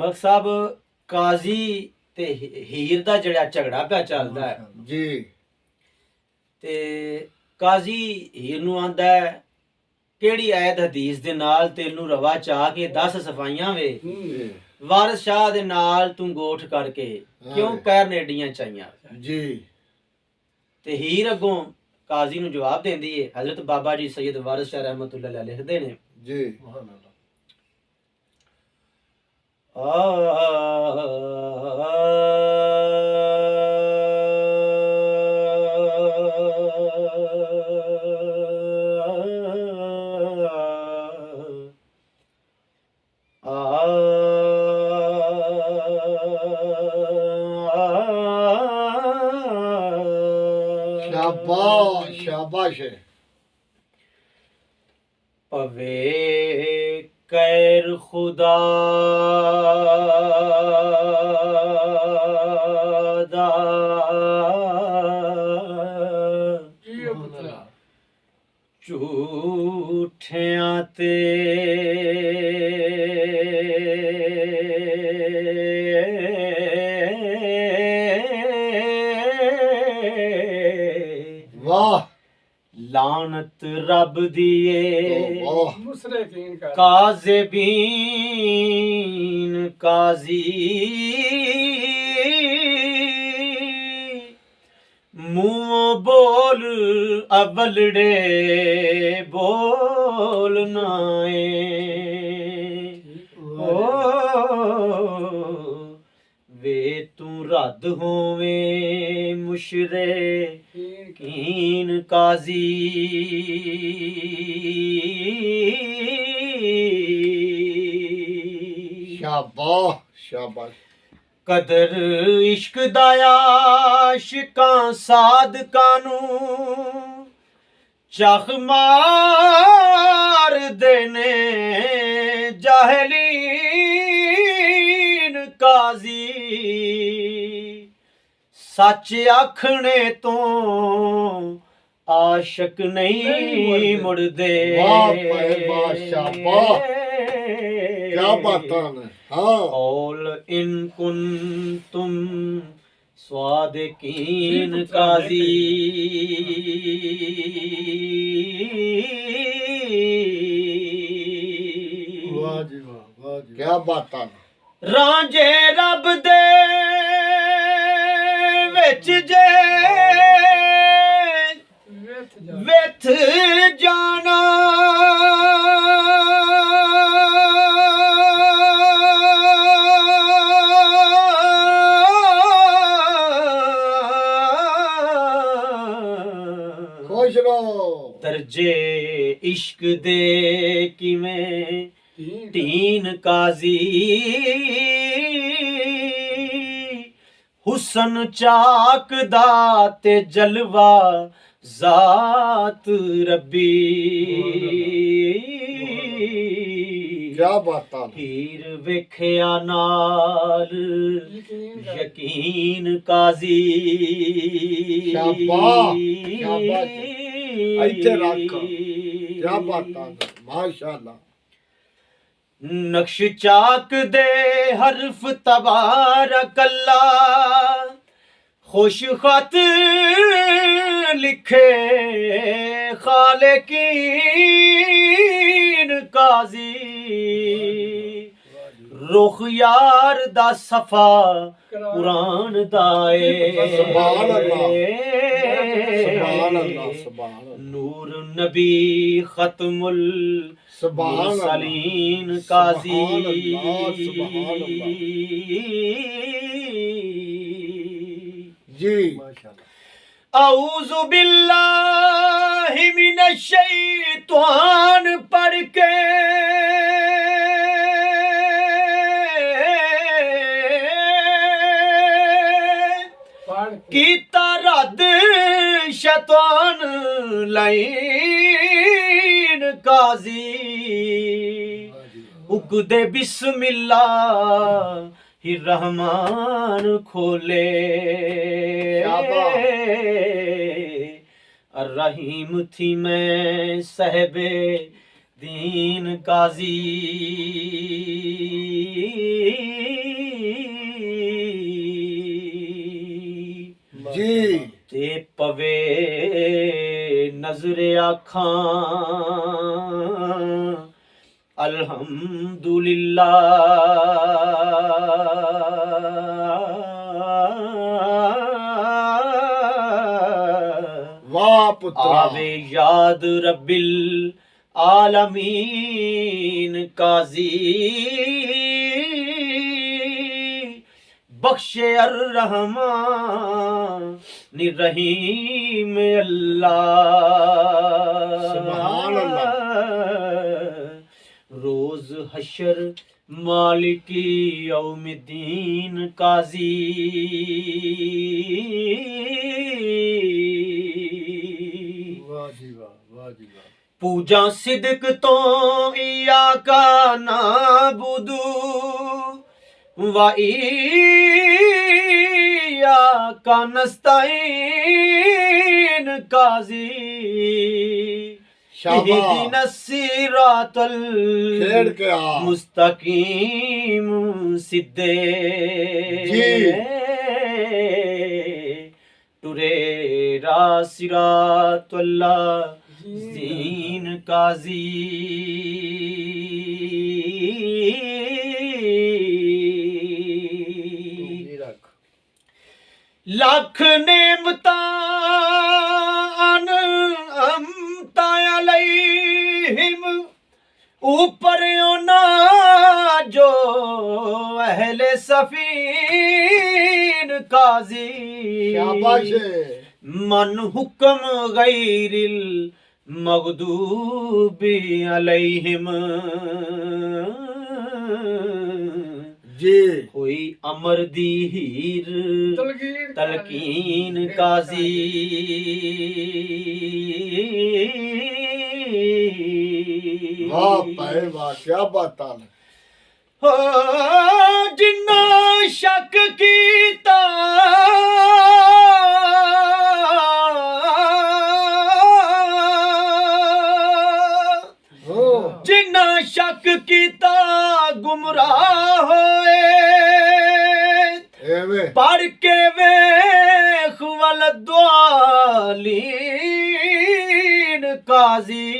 मलिक साहब काजी ते हीर दा जड़ा झगड़ा पिया चलदा है जी ते काजी हीर नूं आंदा है केड़ी आयत हदीस दे नाल तेनू रवा चाह के 10 सफाइयां वे वारिस शाह दे नाल तू गोठ करके क्यों कर नेडियां चाहियां जी ते हीर अगों काजी नूं जवाब देंदी है। हजरत बाबा जी सैयद वारिस शाह रहमतुल्लाह अलैह लिखदे ने जी शाबाश शाबाश है पवे कैर खुदा दा झूठियां ते वाह लानत रब दिए काज़िबीन काजी मुँह बोल अबलड़े बोलनाए ओ वे तू रद होवे मुशरे कीन काजी शाबाश शाबाश कदर इश्क दाया आशिकां सादकां नूं चख मार देने जाहलीन काजी सच आखने तो आशक नहीं मुड़दे क्या बात है हाँ कौल इन कुन तुम स्वादिकीन काजी वाह जी वाह क्या बात है रांझे रब दे विच जे विथ जाना खुश रहो दर्जे इश्क दे किवें तीन काजी हुसन चाक दा ते जलवा जात रब्बी क्या बात है हीर वेखिया नाल यकीन काजी शाबाश शाबाश इत्थे रख क्या बात है माशाअल्लाह नक्श चाक दे हरफ तबारक अल्लाह खुश खत लिखे खालिकीन काजी रुख यार दा सफा कुरान दाए सुभान अल्लाह सुभान अल्लाह सुभान अल्लाह नूर नबी खत्मुल मुरसलीन काजी जी औज़ु बिल्लाहि मिनश शैतान पढ़ के कीता रद शैतान लाइन काजी उगदे बिस्मिल्लाह रहमान खोले रहीम थी मैं सहबे दीन काजी नजरे आखां अल्हम्दुलिल्लाह। वाह पुत्रा आवे याद रब्बिल आलमीन काजी बख्शे अर्रहमान निरहीम अल्लाह। सुभान रोज हशर मालिकी यौमिद्दीन काजी वाह जी वाह वाह जी वाह पूजा सिदक तो इया का नाबुदू व इया का नस्ताइन काजी शाबाश इहदिना सिरातल खेड़ के आ मुस्तकीम सिद्धे जी। टुरेरा सिरातुल्ला दीन काजी लख नेमतान अमता अलैहिम ऊपर ना जो अहले सफीन काजी शाबाश मन हुक्म गैरिल मगदूबी अलैहिम जी कोई अमर दी हीर तलकीन काजी वाह भाई वाह क्या बात है हो जिन्ना शक कीता हो जिन्ना शक कीता गुमराह होए एवे पढ़ के वेख वल द्वालीन काजी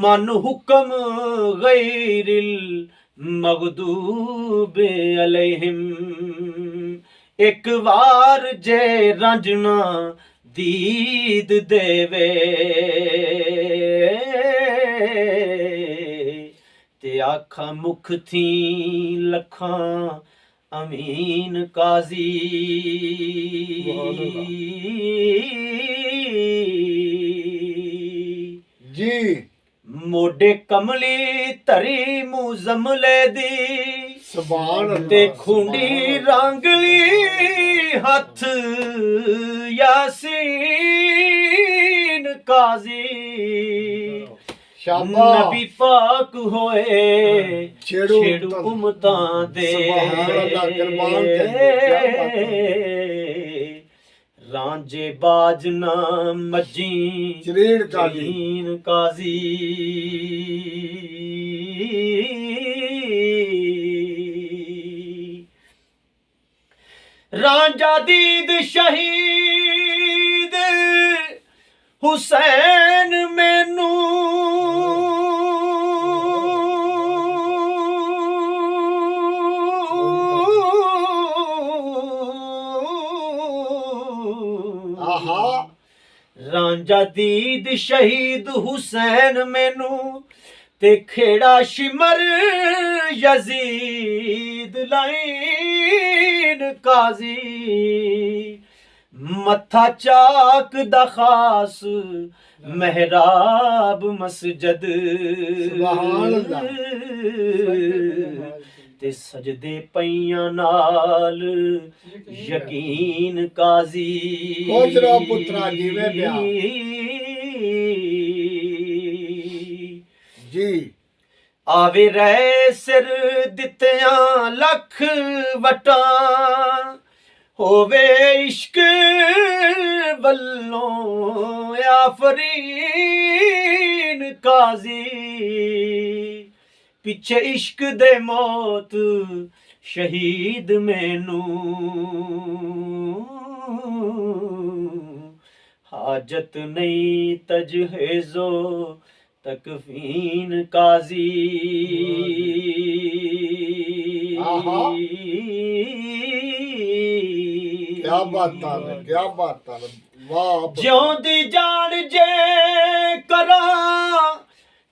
मन हुक्म गैरिल मगदूब अलैहिम एक बार जे रंजना दीद देवे ते आखा मुख थी लखां अमीन काजी जी मोडे कमली तरी मुजमले दी सुभान अल्लाह ते खुंडी रंगली हथ यासीन काजी शाबाश नबी पाक होए छेड़ू छेड़ू उमतां दे सुभान अल्लाह कुर्बान चंदे क्या बात है रांझे बाजना मजी चरीड़ काली जीन काजी रांझा दीद शहीद हुसैन मैनू आहा रांझा दीद शहीद हुसैन मैनू ते खेड़ा शिमर यजीद लाइन काजी मत्था चाक दा खास महराब मस्जिद सुभान अल्लाह ते सजदे पईयां नाल यकीन काजी खुश रहो पुत्रा जीवे प्या जी आवे रे सिर दित्तियां लख वटां होवे इश्क वल्लों आफरीन काजी पिछे इश्क दे मौत शहीद मैनू हाजत नहीं तजहेज़ो तकफीन काजी। क्या बात है, क्या बात है, वाह। ज्योंदी जान जे करा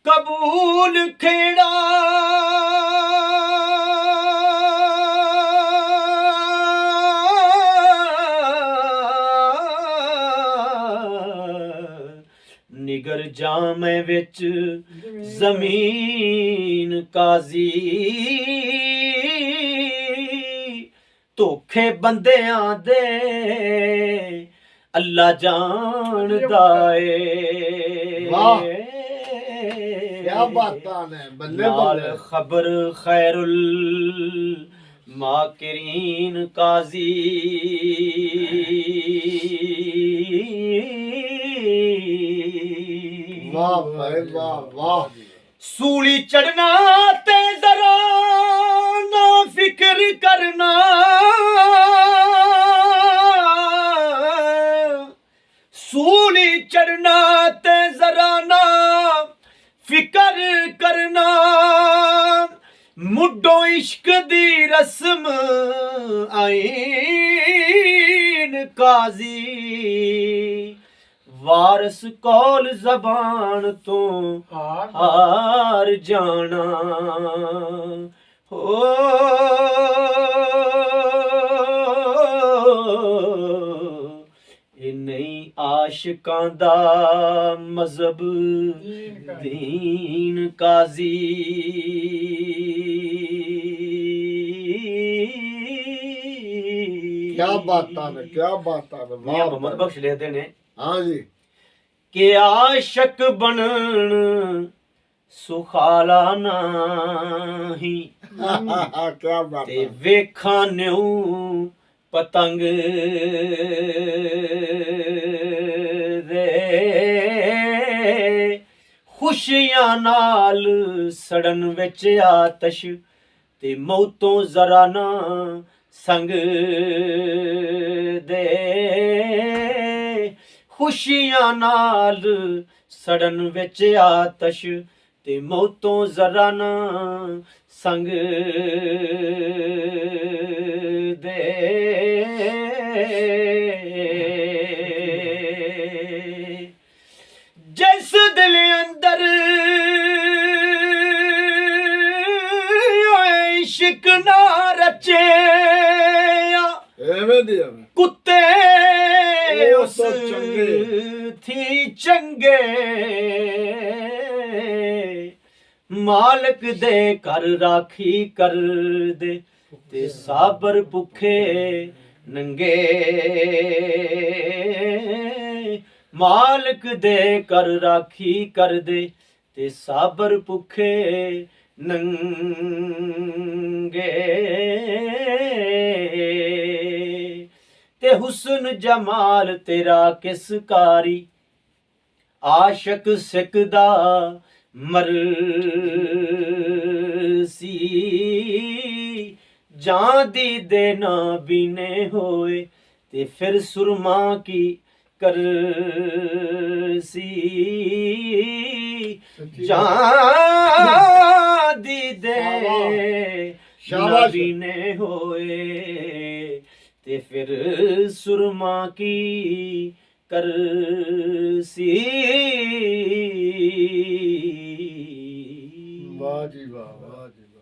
कबूल खेड़ा, निगर जामे विच जमीन काजी। धोखे बंदियां दे अल्लाह जानदा ए। वाह, क्या बातां ने, बल्ले नाल बल्ले। खबर खैरुल माकिरीन काजी। वाह भाई वाह वाह। सूली चढ़ना ते जरा ना फिक्र करना, सूली चढ़ना ते जरा ना फिक्र करना। मुड्डो इश्क दी रस्म आईन काजी। वारस कौल जबान तो हार जाना हो। ये नहीं आशिकां दा मजहब दीन काजी। क्या बातां ने, क्या बातां ने, मियां वाह। मोहम्मद बख्श लिखते ने हाँ जी। कि आशक बनन सुखाला नाही, क्या बात ते है। वेखां न्यू पतंग दे खुशियां नाल सड़न विच आतश, ते मौतों जरा ना संग दे। खुशियां नाल सड़न विच आतश, ते मौतों जरा ना संग दे। जिस दिल अंदर इश्क ना रचे, एवें दी एवें। कुत्ते ओ उस तो चंगे। थी चंगे। मालक दे कर राखी कर दे, ते साबर भुखे नंगे। मालक दे कर राखी कर दे, ते साबर भुखे नंगे। ते हुस्न जमाल तेरा किस कारी, आशक सिकदा मरसी। जां दी दे ना बीने होए, ते फिर सुरमा की करसी। जां दी दे ना बीने होए, ते फिर सुरमा की करसी। वाह जी वाह, वाह जी वाह।